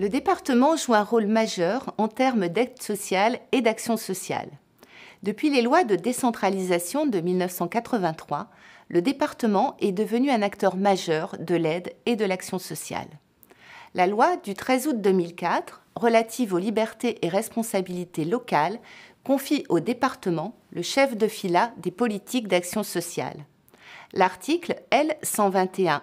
Le département joue un rôle majeur en termes d'aide sociale et d'action sociale. Depuis les lois de décentralisation de 1983, le département est devenu un acteur majeur de l'aide et de l'action sociale. La loi du 13 août 2004, relative aux libertés et responsabilités locales, confie au département le chef de filat des politiques d'action sociale. L'article L121.1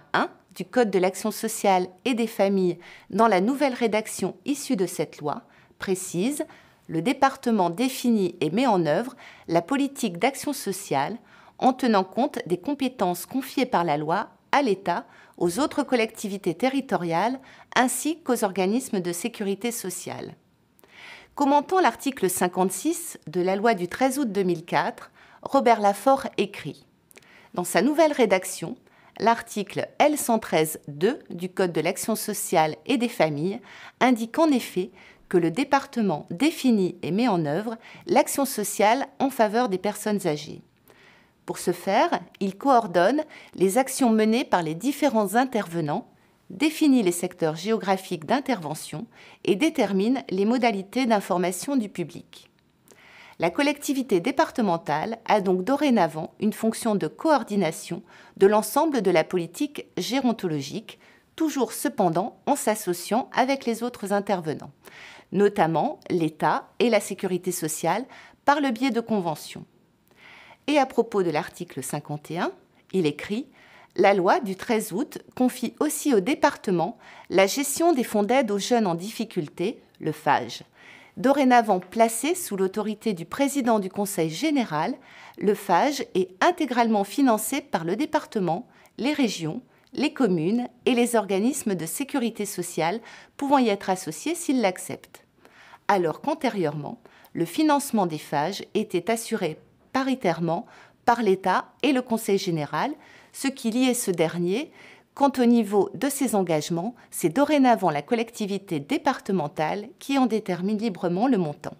du Code de l'action sociale et des familles, dans la nouvelle rédaction issue de cette loi, précise « Le département définit et met en œuvre la politique d'action sociale en tenant compte des compétences confiées par la loi à l'État, aux autres collectivités territoriales ainsi qu'aux organismes de sécurité sociale. » Commentant l'article 56 de la loi du 13 août 2004, Robert Laffort écrit « Dans sa nouvelle rédaction, l'article L113.2 du Code de l'action sociale et des familles indique en effet que le département définit et met en œuvre l'action sociale en faveur des personnes âgées. Pour ce faire, il coordonne les actions menées par les différents intervenants, définit les secteurs géographiques d'intervention et détermine les modalités d'information du public. La collectivité départementale a donc dorénavant une fonction de coordination de l'ensemble de la politique gérontologique, toujours cependant en s'associant avec les autres intervenants, notamment l'État et la sécurité sociale par le biais de conventions. Et à propos de l'article 51, il écrit « La loi du 13 août confie aussi au département la gestion des fonds d'aide aux jeunes en difficulté, le FAGE. Dorénavant placé sous l'autorité du président du Conseil général, le FAGE est intégralement financé par le département, les régions, les communes et les organismes de sécurité sociale pouvant y être associés s'ils l'acceptent. Alors qu'antérieurement, le financement des FAGE était assuré paritairement par l'État et le Conseil général, ce qui liait ce dernier. Quant au niveau de ses engagements, c'est dorénavant la collectivité départementale qui en détermine librement le montant.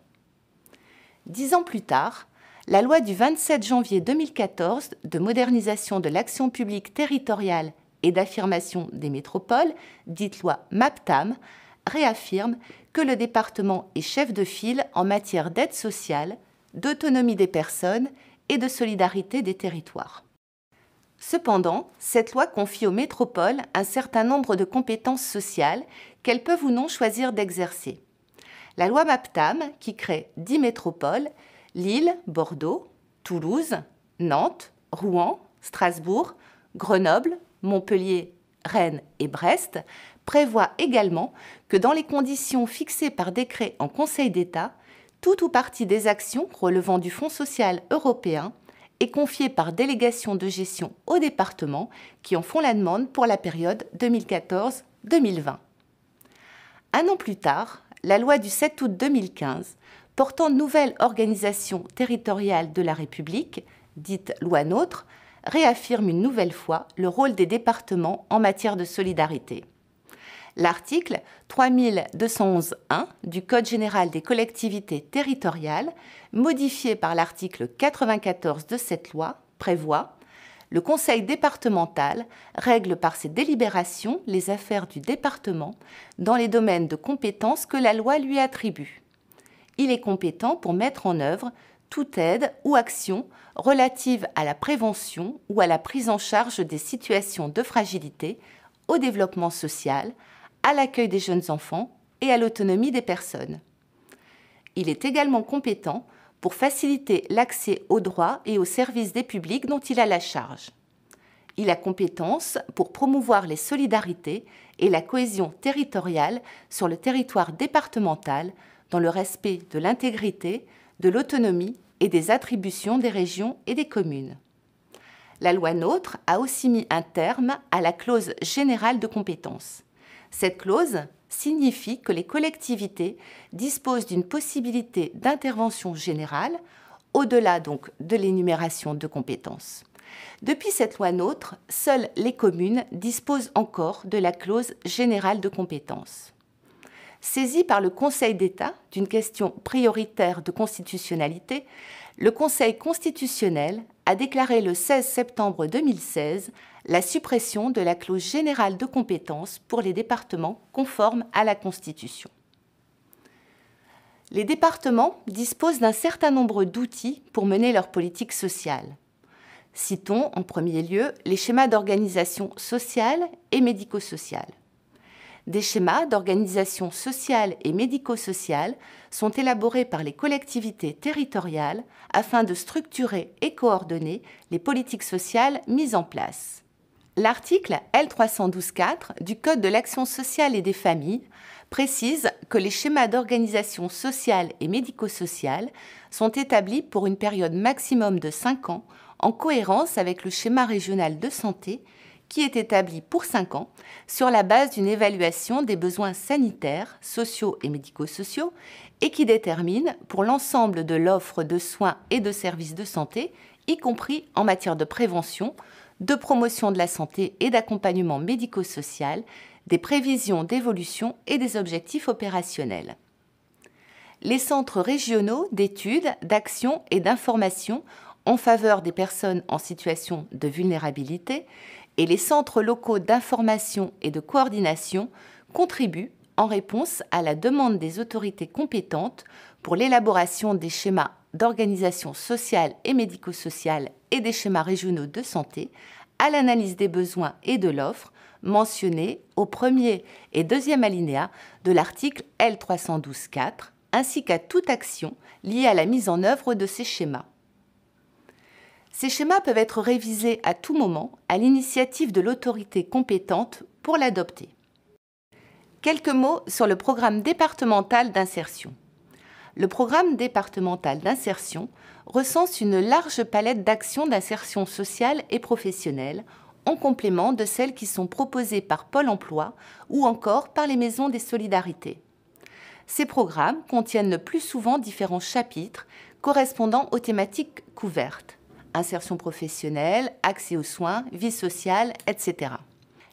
10 ans plus tard, la loi du 27 janvier 2014 de modernisation de l'action publique territoriale et d'affirmation des métropoles, dite loi MAPTAM, réaffirme que le département est chef de file en matière d'aide sociale, d'autonomie des personnes et de solidarité des territoires. Cependant, cette loi confie aux métropoles un certain nombre de compétences sociales qu'elles peuvent ou non choisir d'exercer. La loi MAPTAM, qui crée 10 métropoles, Lille, Bordeaux, Toulouse, Nantes, Rouen, Strasbourg, Grenoble, Montpellier, Rennes et Brest, prévoit également que dans les conditions fixées par décret en Conseil d'État, tout ou partie des actions relevant du Fonds social européen est confiée par délégation de gestion aux départements qui en font la demande pour la période 2014-2020. Un an plus tard, la loi du 7 août 2015 portant nouvelle organisation territoriale de la République, dite loi NOTRe, réaffirme une nouvelle fois le rôle des départements en matière de solidarité. L'article 3211.1 du Code général des collectivités territoriales, modifié par l'article 94 de cette loi, prévoit « Le Conseil départemental règle par ses délibérations les affaires du département dans les domaines de compétences que la loi lui attribue. Il est compétent pour mettre en œuvre toute aide ou action relative à la prévention ou à la prise en charge des situations de fragilité, au développement social, à l'accueil des jeunes enfants et à l'autonomie des personnes. Il est également compétent pour faciliter l'accès aux droits et aux services des publics dont il a la charge. Il a compétence pour promouvoir les solidarités et la cohésion territoriale sur le territoire départemental dans le respect de l'intégrité, de l'autonomie et des attributions des régions et des communes. La loi NOTRe a aussi mis un terme à la clause générale de compétence. Cette clause signifie que les collectivités disposent d'une possibilité d'intervention générale, au-delà donc de l'énumération de compétences. Depuis cette loi NOTRe, seules les communes disposent encore de la clause générale de compétence. Saisi par le Conseil d'État d'une question prioritaire de constitutionnalité, le Conseil constitutionnel a déclaré le 16 septembre 2016 la suppression de la clause générale de compétence pour les départements conformes à la Constitution. Les départements disposent d'un certain nombre d'outils pour mener leur politique sociale. Citons en premier lieu les schémas d'organisation sociale et médico-sociale. Des schémas d'organisation sociale et médico-sociale sont élaborés par les collectivités territoriales afin de structurer et coordonner les politiques sociales mises en place. L'article L312-4 du Code de l'action sociale et des familles précise que les schémas d'organisation sociale et médico-sociale sont établis pour une période maximum de 5 ans en cohérence avec le schéma régional de santé qui est établi pour 5 ans sur la base d'une évaluation des besoins sanitaires, sociaux et médico-sociaux et qui détermine pour l'ensemble de l'offre de soins et de services de santé, y compris en matière de prévention, de promotion de la santé et d'accompagnement médico-social, des prévisions d'évolution et des objectifs opérationnels. Les centres régionaux d'études, d'action et d'information en faveur des personnes en situation de vulnérabilité et les centres locaux d'information et de coordination contribuent en réponse à la demande des autorités compétentes pour l'élaboration des schémas d'organisation sociale et médico-sociale et des schémas régionaux de santé, à l'analyse des besoins et de l'offre mentionnés au premier et deuxième alinéa de l'article L312-4, ainsi qu'à toute action liée à la mise en œuvre de ces schémas. Ces schémas peuvent être révisés à tout moment à l'initiative de l'autorité compétente pour l'adopter. Quelques mots sur le programme départemental d'insertion. Le programme départemental d'insertion recense une large palette d'actions d'insertion sociale et professionnelle, en complément de celles qui sont proposées par Pôle emploi ou encore par les maisons des solidarités. Ces programmes contiennent le plus souvent différents chapitres correspondant aux thématiques couvertes: insertion professionnelle, accès aux soins, vie sociale, etc.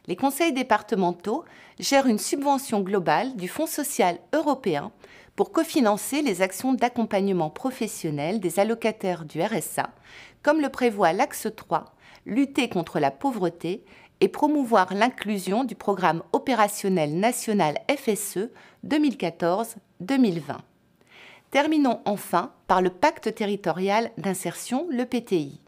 Les conseils départementaux gèrent une subvention globale du Fonds social européen pour cofinancer les actions d'accompagnement professionnel des allocataires du RSA, comme le prévoit l'axe 3, lutter contre la pauvreté et promouvoir l'inclusion du programme opérationnel national FSE 2014-2020. Terminons enfin par le pacte territorial d'insertion, le PTI.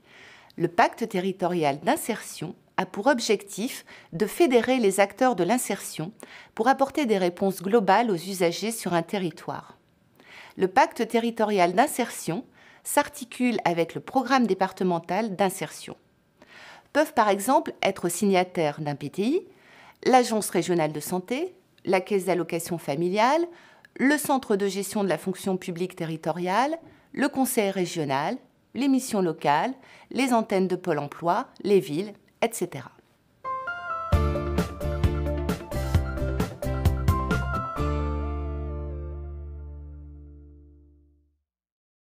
Le pacte territorial d'insertion a pour objectif de fédérer les acteurs de l'insertion pour apporter des réponses globales aux usagers sur un territoire. Le pacte territorial d'insertion s'articule avec le programme départemental d'insertion. Peuvent par exemple être signataires d'un PTI, l'Agence régionale de santé, la Caisse d'allocation familiale, le Centre de gestion de la fonction publique territoriale, le Conseil régional, les missions locales, les antennes de Pôle emploi, les villes, etc.